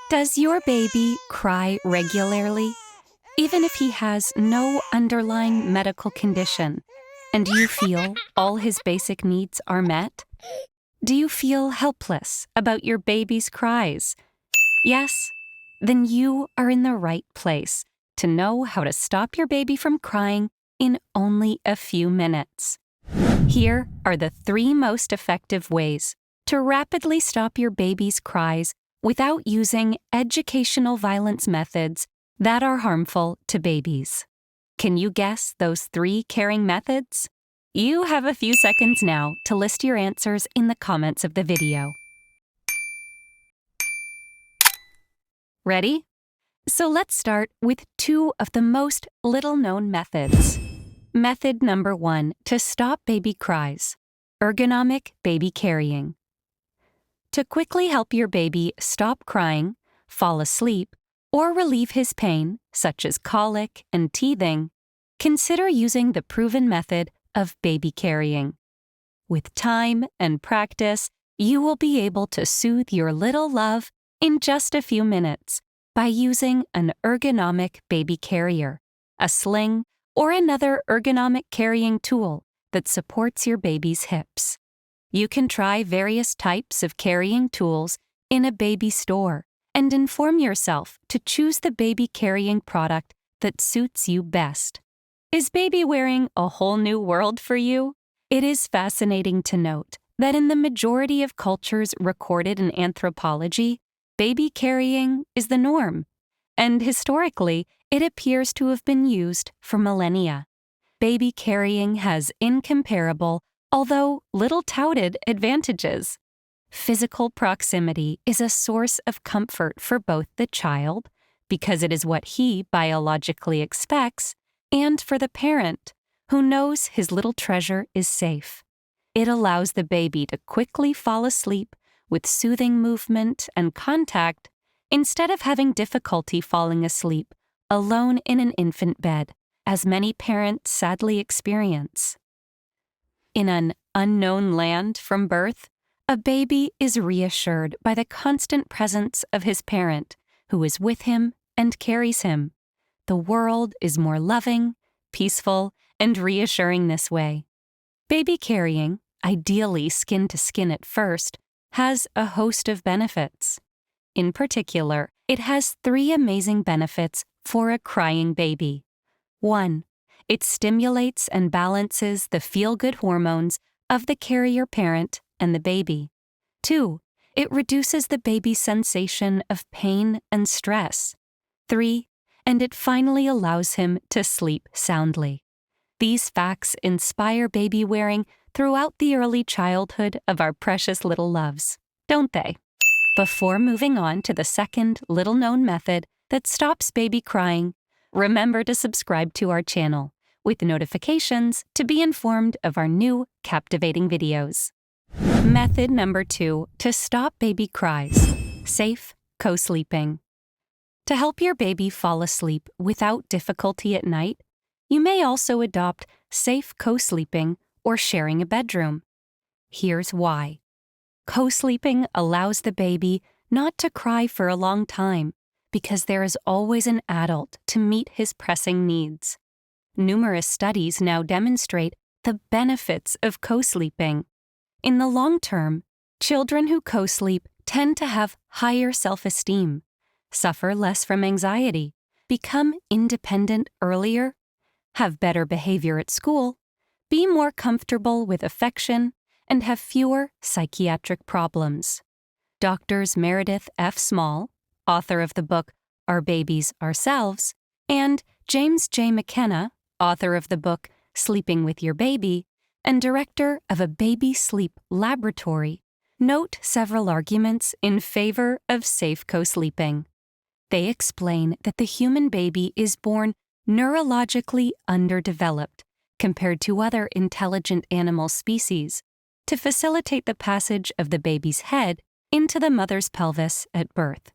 Does your baby cry regularly, even if he has no underlying medical condition, and you feel all his basic needs are met? Do you feel helpless about your baby's cries? Yes? Then you are in the right place to know how to stop your baby from crying in only a few minutes. Here are the 3 most effective ways to rapidly stop your baby's cries without using educational violence methods that are harmful to babies. Can you guess those 3 caring methods? You have a few seconds now to list your answers in the comments of the video. Ready? So let's start with 2 of the most little-known methods. Method number 1 to stop baby cries: ergonomic baby carrying. To quickly help your baby stop crying, fall asleep, or relieve his pain, such as colic and teething, consider using the proven method of baby carrying. With time and practice, you will be able to soothe your little love in just a few minutes by using an ergonomic baby carrier, a sling, or another ergonomic carrying tool that supports your baby's hips. You can try various types of carrying tools in a baby store and inform yourself to choose the baby carrying product that suits you best. Is baby wearing a whole new world for you? It is fascinating to note that in the majority of cultures recorded in anthropology, baby carrying is the norm, and historically, it appears to have been used for millennia. Baby carrying has incomparable, although little-touted, advantages. Physical proximity is a source of comfort for both the child, because it is what he biologically expects, and for the parent, who knows his little treasure is safe. It allows the baby to quickly fall asleep with soothing movement and contact, instead of having difficulty falling asleep alone in an infant bed, as many parents sadly experience. In an unknown land from birth, a baby is reassured by the constant presence of his parent, who is with him and carries him. The world is more loving, peaceful, and reassuring this way. Baby carrying, ideally skin to skin at first, has a host of benefits. In particular, it has 3 amazing benefits for a crying baby. 1. It stimulates and balances the feel-good hormones of the carrier parent and the baby. 2. It reduces the baby's sensation of pain and stress. 3. And it finally allows him to sleep soundly. These facts inspire baby wearing throughout the early childhood of our precious little loves, don't they? Before moving on to the second little-known method that stops baby crying, remember to subscribe to our channel with notifications to be informed of our new captivating videos. Method number 2 to stop baby cries: safe co-sleeping. To help your baby fall asleep without difficulty at night, you may also adopt safe co-sleeping or sharing a bedroom. Here's why. Co-sleeping allows the baby not to cry for a long time because there is always an adult to meet his pressing needs. Numerous studies now demonstrate the benefits of co-sleeping. In the long term, children who co-sleep tend to have higher self-esteem, suffer less from anxiety, become independent earlier, have better behavior at school, be more comfortable with affection, and have fewer psychiatric problems. Doctors Meredith F. Small, author of the book Our Babies, Ourselves, and James J. McKenna, author of the book Sleeping with Your Baby, and director of a baby sleep laboratory, note several arguments in favor of safe co-sleeping. They explain that the human baby is born neurologically underdeveloped compared to other intelligent animal species, to facilitate the passage of the baby's head into the mother's pelvis at birth.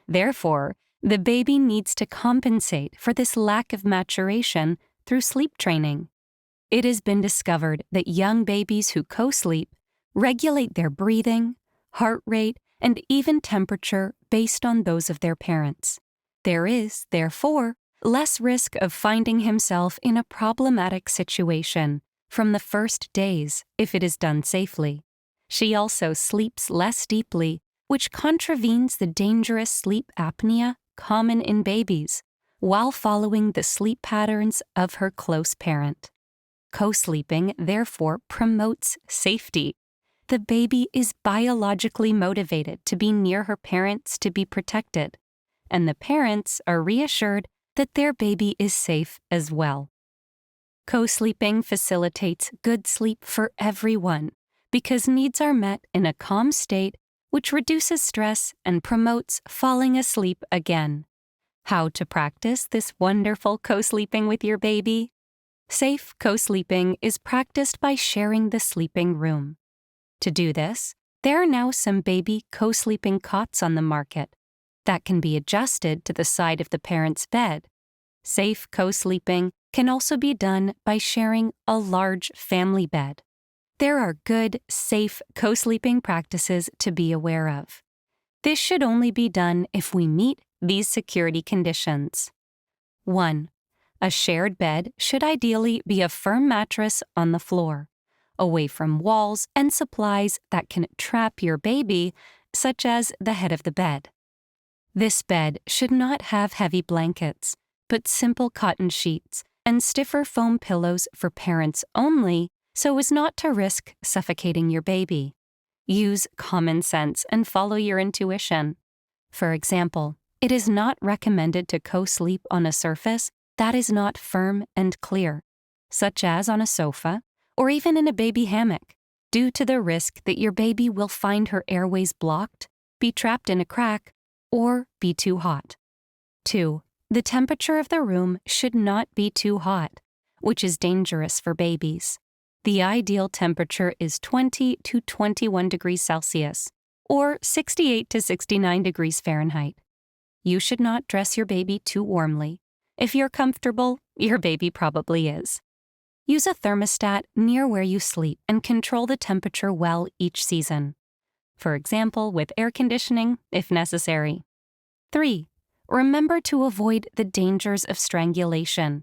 Therefore, the baby needs to compensate for this lack of maturation through sleep training. It has been discovered that young babies who co-sleep regulate their breathing, heart rate, and even temperature based on those of their parents. There is, therefore, less risk of finding himself in a problematic situation from the first days if it is done safely. She also sleeps less deeply, which contravenes the dangerous sleep apnea common in babies, while following the sleep patterns of her close parent. Co-sleeping, therefore, promotes safety. The baby is biologically motivated to be near her parents to be protected, and the parents are reassured that their baby is safe as well. Co-sleeping facilitates good sleep for everyone because needs are met in a calm state, which reduces stress and promotes falling asleep again. How to practice this wonderful co-sleeping with your baby? Safe co-sleeping is practiced by sharing the sleeping room. To do this, there are now some baby co-sleeping cots on the market that can be adjusted to the side of the parent's bed. Safe co-sleeping can also be done by sharing a large family bed. There are good, safe co-sleeping practices to be aware of. This should only be done if we meet these security conditions. 1. A shared bed should ideally be a firm mattress on the floor, away from walls and supplies that can trap your baby, such as the head of the bed. This bed should not have heavy blankets, but simple cotton sheets and stiffer foam pillows for parents only, so as not to risk suffocating your baby. Use common sense and follow your intuition. For example, it is not recommended to co-sleep on a surface that is not firm and clear, such as on a sofa or even in a baby hammock, due to the risk that your baby will find her airways blocked, be trapped in a crack, or be too hot. 2. The temperature of the room should not be too hot, which is dangerous for babies. The ideal temperature is 20 to 21 degrees Celsius, or 68 to 69 degrees Fahrenheit. You should not dress your baby too warmly. If you're comfortable, your baby probably is. Use a thermostat near where you sleep and control the temperature well each season. For example, with air conditioning, if necessary. 3. Remember to avoid the dangers of strangulation.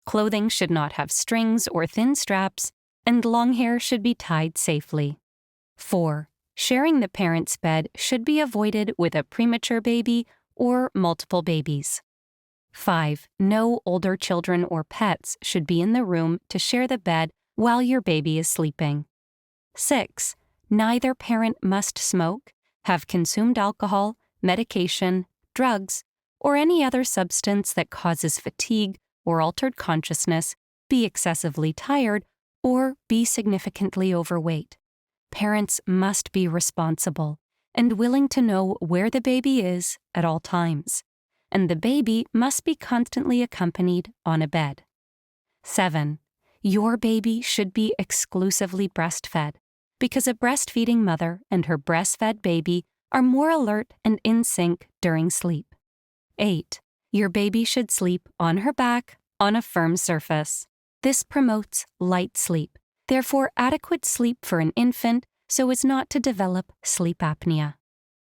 Clothing should not have strings or thin straps, and long hair should be tied safely. 4. Sharing the parent's bed should be avoided with a premature baby or multiple babies. 5. No older children or pets should be in the room to share the bed while your baby is sleeping. 6. Neither parent must smoke, have consumed alcohol, medication, drugs, or any other substance that causes fatigue or altered consciousness, be excessively tired, or be significantly overweight. Parents must be responsible and willing to know where the baby is at all times, and the baby must be constantly accompanied on a bed. 7. Your baby should be exclusively breastfed, because a breastfeeding mother and her breastfed baby are more alert and in sync during sleep. 8. Your baby should sleep on her back on a firm surface. This promotes light sleep, therefore adequate sleep for an infant so as not to develop sleep apnea.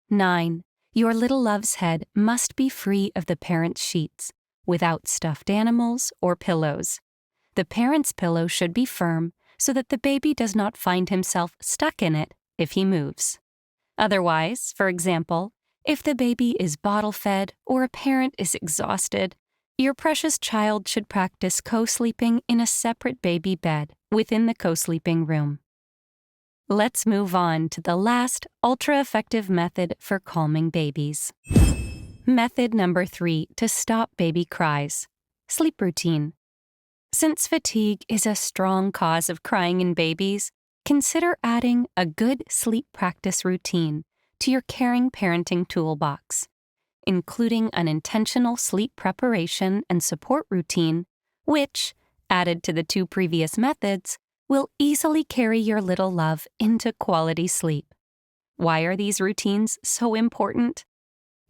9. Your little love's head must be free of the parent's sheets, without stuffed animals or pillows. The parent's pillow should be firm so that the baby does not find himself stuck in it if he moves. Otherwise, for example, if the baby is bottle-fed or a parent is exhausted, your precious child should practice co-sleeping in a separate baby bed within the co-sleeping room. Let's move on to the last ultra-effective method for calming babies. Method number 3 to stop baby cries: sleep routine. Since fatigue is a strong cause of crying in babies, consider adding a good sleep practice routine to your caring parenting toolbox, including an intentional sleep preparation and support routine, which, added to the 2 previous methods, will easily carry your little love into quality sleep. Why are these routines so important?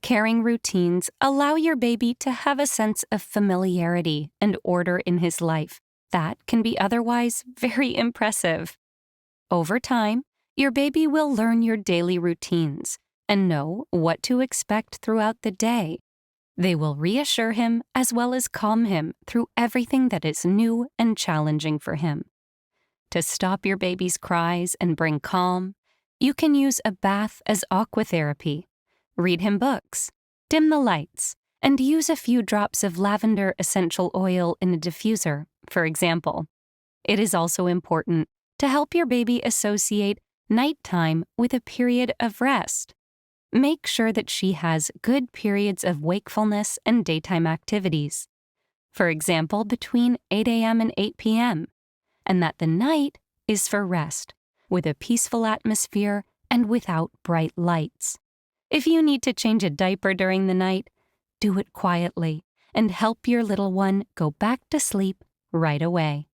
Caring routines allow your baby to have a sense of familiarity and order in his life that can be otherwise very impressive. Over time, your baby will learn your daily routines, and know what to expect throughout the day. They will reassure him as well as calm him through everything that is new and challenging for him. To stop your baby's cries and bring calm, you can use a bath as aquatherapy, read him books, dim the lights, and use a few drops of lavender essential oil in a diffuser, for example. It is also important to help your baby associate nighttime with a period of rest. Make sure that she has good periods of wakefulness and daytime activities, for example, between 8 a.m. and 8 p.m., and that the night is for rest, with a peaceful atmosphere and without bright lights. If you need to change a diaper during the night, do it quietly and help your little one go back to sleep right away.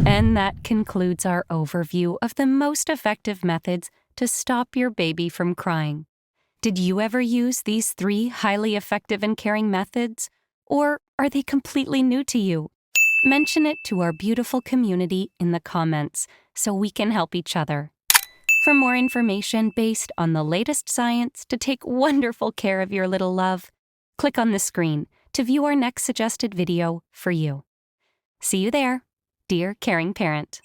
And that concludes our overview of the most effective methods to stop your baby from crying. Did you ever use these 3 highly effective and caring methods? Or are they completely new to you? Mention it to our beautiful community in the comments so we can help each other. For more information based on the latest science to take wonderful care of your little love, click on the screen to view our next suggested video for you. See you there, dear caring parent.